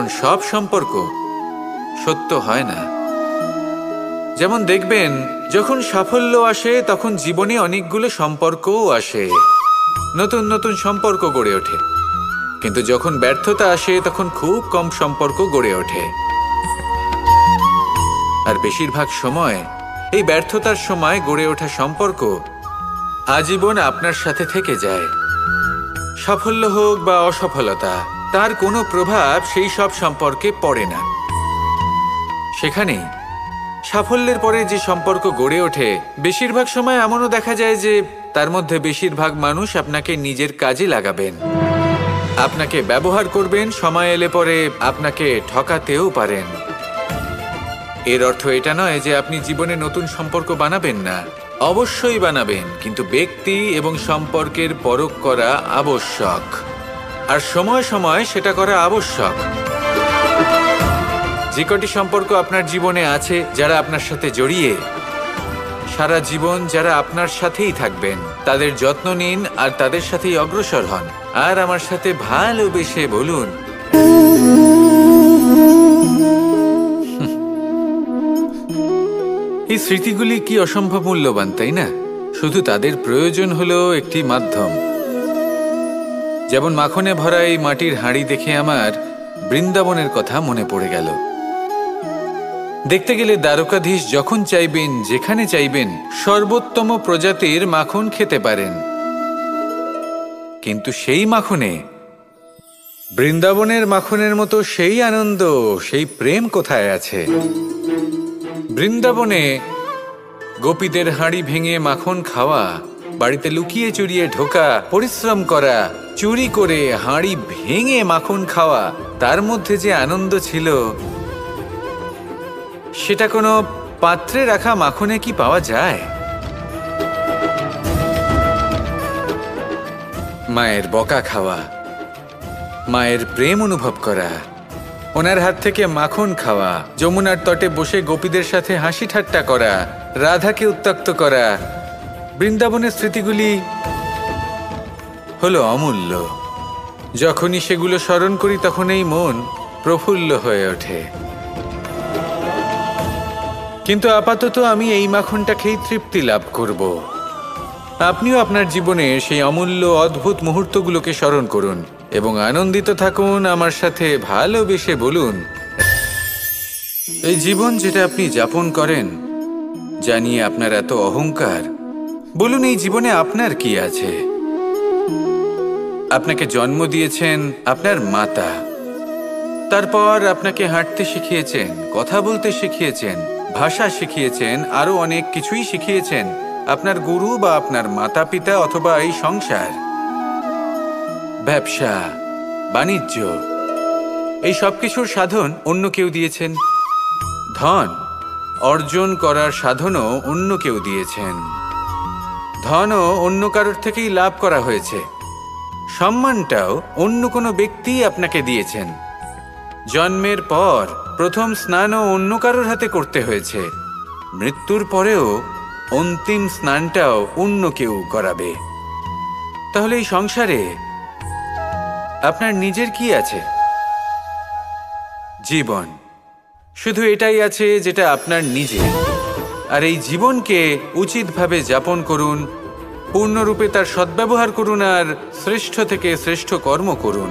কারণ সব সম্পর্ক সত্য হয় না। যেমন দেখবেন, যখন সাফল্য আসে তখন জীবনে অনেকগুলো সম্পর্কও আসে, নতুন নতুন সম্পর্ক গড়ে ওঠে। কিন্তু যখন ব্যর্থতা আসে তখন খুব কম সম্পর্ক গড়ে ওঠে। আর বেশিরভাগ সময় এই ব্যর্থতার সময় গড়ে ওঠা সম্পর্ক আজীবন আপনার সাথে থেকে যায়। সাফল্য হোক বা অসফলতা, তার কোনো প্রভাব সেই সব সম্পর্কে পড়ে না। সেখানে সাফল্যের পরে যে সম্পর্ক গড়ে ওঠে, বেশিরভাগ সময় এমনও দেখা যায় যে তার মধ্যে বেশিরভাগ মানুষ আপনাকে নিজের কাজে লাগাবেন, আপনাকে ব্যবহার করবেন, সময় এলে পরে আপনাকে ঠকাতেও পারেন। এর অর্থ এটা নয় যে আপনি জীবনে নতুন সম্পর্ক বানাবেন না, অবশ্যই বানাবেন, কিন্তু ব্যক্তি এবং সম্পর্কের পরখ করা আবশ্যক, আর সময় সময় সেটা করা আবশ্যক। যে কটি সম্পর্ক আপনার জীবনে আছে, যারা আপনার সাথে জড়িয়ে সারা জীবন, যারা আপনার সাথেই থাকবেন, তাদের যত্ন নিন আর তাদের সাথেই অগ্রসর হন। আর আমার সাথে ভালোবেসে বলুন, এই স্মৃতিগুলি কি অসম্ভব মূল্যবান, তাই না? শুধু তাদের প্রয়োজন হলো একটি মাধ্যম। যেমন মাখনে ভরা এই মাটির হাঁড়ি দেখে আমার বৃন্দাবনের কথা মনে পড়ে গেল। দেখতে গেলে দ্বারকাধীশ যখন চাইবেন, যেখানে চাইবেন, সর্বোত্তম প্রজাতির মাখন খেতে পারেন। কিন্তু সেই মাখনে, বৃন্দাবনের মাখনের মতো সেই আনন্দ, সেই প্রেম কোথায় আছে? বৃন্দাবনে গোপীদের হাঁড়ি ভেঙে মাখন খাওয়া, বাড়িতে লুকিয়ে চুরিয়ে ঢোকা, পরিশ্রম করা, চুরি করে হাঁড়ি ভেঙে মাখন খাওয়া, তার মধ্যে যে আনন্দ ছিল, সেটা কোনো পাত্রে রাখা মাখনে কি পাওয়া যায়? মায়ের বকা খাওয়া, মায়ের প্রেম অনুভব করা, ওনার হাত থেকে মাখন খাওয়া, যমুনার তটে বসে গোপীদের সাথে হাসি ঠাট্টা করা, রাধাকে উত্ত্যক্ত করা, বৃন্দাবনের স্মৃতিগুলি হলো অমূল্য। যখনই সেগুলো স্মরণ করি তখন এই মন প্রফুল্ল হয়ে ওঠে। কিন্তু আপাতত আমি এই মাখনটা খেয়ে তৃপ্তি লাভ করব। আপনিও আপনার জীবনে সেই অমূল্য অদ্ভুত মুহূর্তগুলোকে স্মরণ করুন এবং আনন্দিত থাকুন। আমার সাথে ভালোবেসে বলুন, এই জীবন যেটা আপনি যাপন করেন, জানিয়ে আপনার এত অহংকার, বলুন এই জীবনে আপনার কি আছে? আপনাকে জন্ম দিয়েছেন আপনার মাতা, তারপর আপনাকে হাঁটতে শিখিয়েছেন, কথা বলতে শিখিয়েছেন, ভাষা শিখিয়েছেন, আরো অনেক কিছুই শিখিয়েছেন আপনার গুরু বা আপনার মাতা পিতা অথবা এই সংসার। ব্যবসা, বাণিজ্য, এই সব কিছুর সাধন অন্য কেউ দিয়েছেন। ধন অর্জন করার সাধনও অন্য কেউ দিয়েছেন। ধনও অন্য কারোর থেকেই লাভ করা হয়েছে। সম্মানটাও অন্য কোনো ব্যক্তি আপনাকে দিয়েছেন। জন্মের পর প্রথম স্নানও অন্য কারোর হাতে করতে হয়েছে। মৃত্যুর পরেও অন্তিম স্নানটাও অন্য কেউ করাবে। তাহলে এই সংসারে আপনার নিজের কি আছে? জীবন, শুধু এটাই আছে যেটা আপনার নিজের। আর এই জীবনকে উচিতভাবে যাপন করুন, পূর্ণরূপে তার সদ্ব্যবহার করুন আর শ্রেষ্ঠ থেকে শ্রেষ্ঠ কর্ম করুন।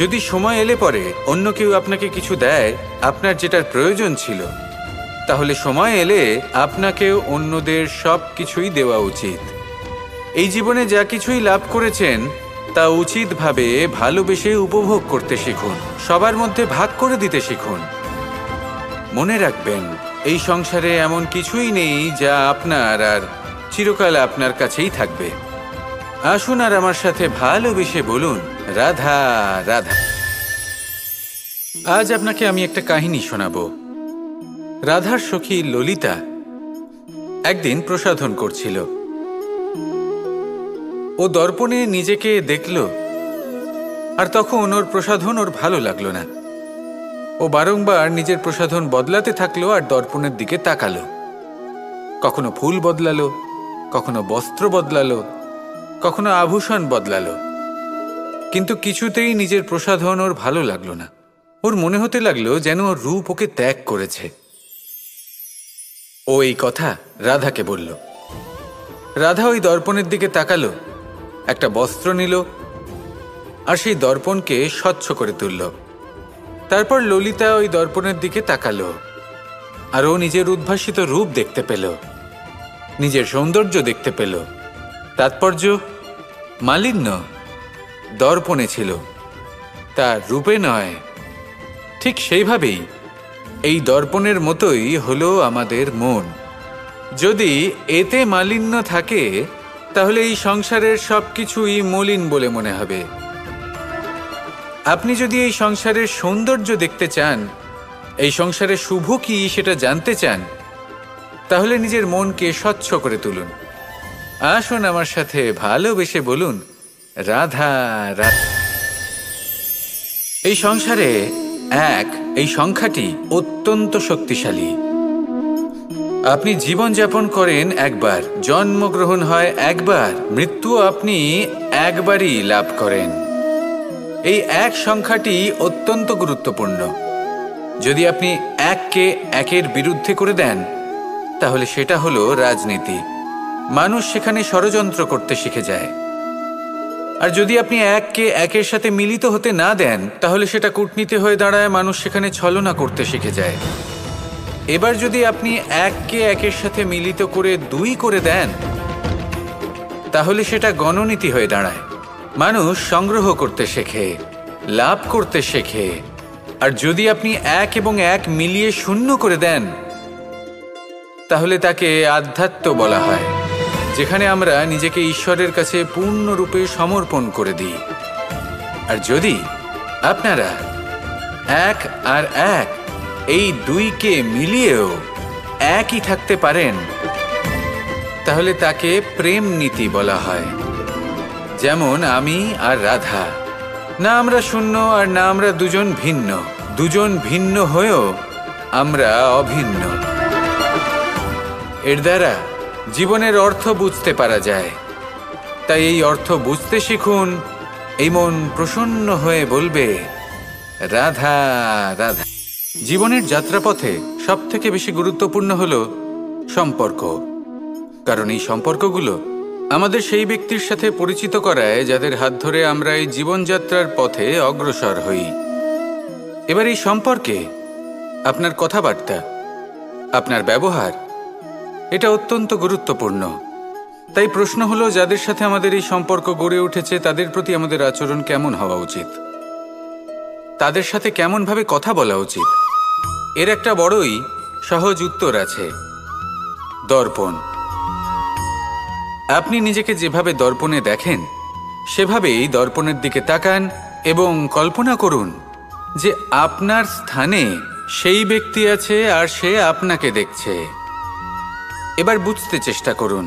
যদি সময় এলে পরে অন্য কেউ আপনাকে কিছু দেয়, আপনার যেটার প্রয়োজন ছিল, তাহলে সময় এলে আপনাকেও অন্যদের সব কিছুই দেওয়া উচিত। এই জীবনে যা কিছুই লাভ করেছেন তা উচিতভাবে ভালোবেসে উপভোগ করতে শিখুন, সবার মধ্যে ভাগ করে দিতে শিখুন। মনে রাখবেন, এই সংসারে এমন কিছুই নেই যা আপনার আর চিরকাল আপনার কাছেই থাকবে। আসুন আর আমার সাথে ভালোবেসে বলুন, রাধা রাধা। আজ আপনাকে আমি একটা কাহিনী শোনাবো। রাধার সখী ললিতা একদিন প্রসাধন করছিল। ও দর্পণে নিজেকে দেখল, আর তখন ওর প্রসাধন ওর ভালো লাগলো না। ও বারংবার নিজের প্রসাধন বদলাতে থাকলো আর দর্পণের দিকে তাকালো। কখনো ফুল বদলালো, কখনো বস্ত্র বদলালো, কখনো আভূষণ বদলালো, কিন্তু কিছুতেই নিজের প্রসাধন ওর ভালো লাগলো না। ও ওর মনে হতে লাগলো যেন ওর রূপ ওকে ত্যাগ করেছে। ও এই কথা রাধাকে বলল। রাধা ওই দর্পণের দিকে তাকালো, একটা বস্ত্র নিল আর সেই দর্পণকে স্বচ্ছ করে তুলল। তারপর ললিতা ওই দর্পণের দিকে তাকালো আর ও নিজের উদ্ভাসিত রূপ দেখতে পেল, নিজের সৌন্দর্য দেখতে পেল। তাৎপর্য মালিন্য দর্পণে ছিল, তার রূপে নয়। ঠিক সেইভাবেই এই দর্পণের মতোই হলো আমাদের মন। যদি এতে মালিন্য থাকে তাহলে এই সংসারের সবকিছুই মলিন বলে মনে হবে। আপনি যদি এই সংসারের সৌন্দর্য দেখতে চান, এই সংসারের শুভ কি সেটা জানতে চান, তাহলে নিজের মনকে স্বচ্ছ করে তুলুন। আসুন আমার সাথে ভালোবেসে বলুন, রাধা রাধা। এই সংসারে এক, এই সংখ্যাটি অত্যন্ত শক্তিশালী। আপনি জীবন যাপন করেন একবার, জন্মগ্রহণ হয় একবার, মৃত্যু আপনি একবারই লাভ করেন। এই এক সংখ্যাটি অত্যন্ত গুরুত্বপূর্ণ। যদি আপনি এককে একের বিরুদ্ধে করে দেন তাহলে সেটা হলো রাজনীতি। মানুষ সেখানে ষড়যন্ত্র করতে শিখে যায়। আর যদি আপনি এককে একের সাথে মিলিত হতে না দেন তাহলে সেটা কূটনীতি হয়ে দাঁড়ায়, মানুষ সেখানে ছলনা করতে শিখে যায়। এবার যদি আপনি এককে একের সাথে মিলিত করে দুই করে দেন তাহলে সেটা গণনীতি হয়ে দাঁড়ায়। মানুষ সংগ্রহ করতে শেখে, লাভ করতে শেখে। আর যদি আপনি এক এবং এক মিলিয়ে শূন্য করে দেন তাহলে তাকে আধ্যাত্ম বলা হয়, যেখানে আমরা নিজেকে ঈশ্বরের কাছে পূর্ণরূপে সমর্পণ করে দিই। আর যদি আপনারা এক আর এক এই দুইকে মিলিয়েও একই থাকতে পারেন তাহলে তাকে প্রেম নীতি বলা হয়। যেমন আমি আর রাধা, না আমরা শূন্য আর না আমরা দুজন ভিন্ন, দুজন ভিন্ন হয়েও আমরা অভিন্ন। এর দ্বারা জীবনের অর্থ বুঝতে পারা যায়। তাই এই অর্থ বুঝতে শিখুন। এই মন প্রসন্ন হয়ে বলবে, রাধা রাধা। জীবনের যাত্রাপথে সবথেকে বেশি গুরুত্বপূর্ণ হলো সম্পর্ক, কারণ এই সম্পর্কগুলো আমাদের সেই ব্যক্তির সাথে পরিচিত করায় যাদের হাত ধরে আমরা এই জীবনযাত্রার পথে অগ্রসর হই। এবার এই সম্পর্কে আপনার কথাবার্তা, আপনার ব্যবহার, এটা অত্যন্ত গুরুত্বপূর্ণ। তাই প্রশ্ন হলো, যাদের সাথে আমাদের এই সম্পর্ক গড়ে উঠেছে তাদের প্রতি আমাদের আচরণ কেমন হওয়া উচিত, তাদের সাথে কেমনভাবে কথা বলা উচিত। এর একটা বড়ই সহজ উত্তর আছে, দর্পণ। আপনি নিজেকে যেভাবে দর্পণে দেখেন সেভাবেই দর্পণের দিকে তাকান এবং কল্পনা করুন যে আপনার স্থানে সেই ব্যক্তি আছে আর সে আপনাকে দেখছে। এবার বুঝতে চেষ্টা করুন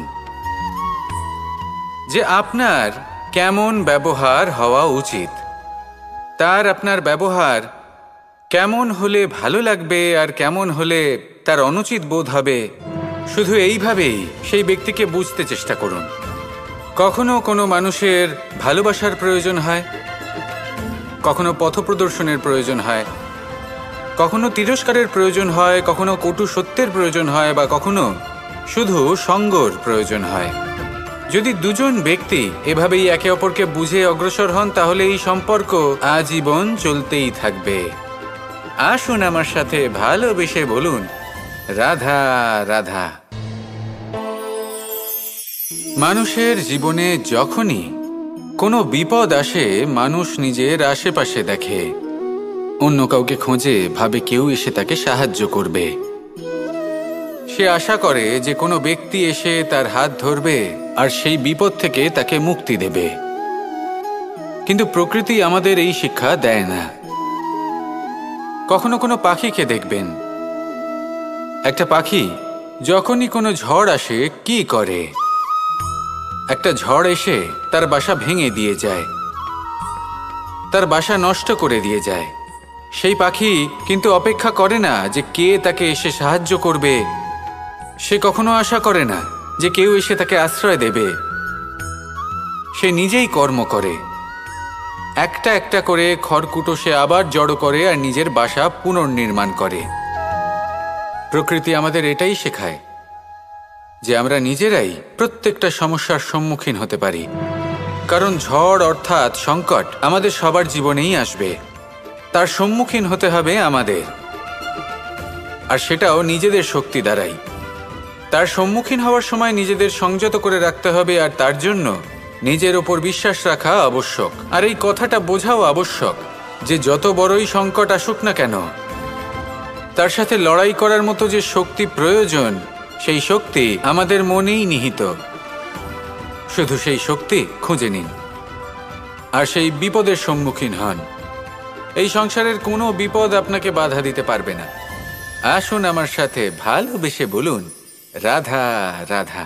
যে আপনার কেমন ব্যবহার হওয়া উচিত, তার আপনার ব্যবহার কেমন হলে ভালো লাগবে আর কেমন হলে তার অনুচিত বোধ হবে। শুধু এইভাবেই সেই ব্যক্তিকে বুঝতে চেষ্টা করুন। কখনো কোনো মানুষের ভালোবাসার প্রয়োজন হয়, কখনো পথপ্রদর্শনের প্রয়োজন হয়, কখনো তিরস্কারের প্রয়োজন হয়, কখনো কটু সত্যের প্রয়োজন হয়, বা কখনো শুধু সঙ্গর প্রয়োজন হয়। যদি দুজন ব্যক্তি এভাবেই একে অপরকে বুঝে অগ্রসর হন তাহলে এই সম্পর্ক আজীবন চলতেই থাকবে। আসুন আমার সাথে ভালোবেসে বলুন, রাধা রাধা। মানুষের জীবনে যখনই কোনো বিপদ আসে মানুষ নিজের আশেপাশে দেখে, অন্য কাউকে খোঁজে, ভাবে কেউ এসে তাকে সাহায্য করবে। সে আশা করে যে কোনো ব্যক্তি এসে তার হাত ধরবে আর সেই বিপদ থেকে তাকে মুক্তি দেবে। কিন্তু প্রকৃতি আমাদের এই শিক্ষা দেয় না। কখনো কোনো পাখিকে দেখবেন, একটা পাখি যখনই কোনো ঝড় আসে কি করে? একটা ঝড় এসে তার বাসা ভেঙে দিয়ে যায়, তার বাসা নষ্ট করে দিয়ে যায়। সেই পাখি কিন্তু অপেক্ষা করে না যে কে তাকে এসে সাহায্য করবে। সে কখনো আশা করে না যে কেউ এসে তাকে আশ্রয় দেবে। সে নিজেই কর্ম করে। একটা একটা করে খড়কুটো সে আবার জড়ো করে আর নিজের বাসা পুনর্নির্মাণ করে। প্রকৃতি আমাদের এটাই শেখায় যে আমরা নিজেরাই প্রত্যেকটা সমস্যার সম্মুখীন হতে পারি, কারণ ঝড় অর্থাৎ সংকট আমাদের সবার জীবনেই আসবে। তার সম্মুখীন হতে হবে আমাদের, আর সেটাও নিজেদের শক্তি দ্বারাই। তার সম্মুখীন হওয়ার সময় নিজেদের সংযত করে রাখতে হবে, আর তার জন্য নিজের ওপর বিশ্বাস রাখা আবশ্যক। আর এই কথাটা বোঝাও আবশ্যক যে যত বড়ই সংকট আসুক না কেন, তার সাথে লড়াই করার মতো যে শক্তি প্রয়োজন, সেই শক্তি আমাদের মনেই নিহিত। শুধু সেই শক্তি খুঁজে নিন আর সেই বিপদের সম্মুখীন হন। এই সংসারের কোনো বিপদ আপনাকে বাধা দিতে পারবে না। আসুন আমার সাথে ভালোবেসে বলুন, রাধা রাধা।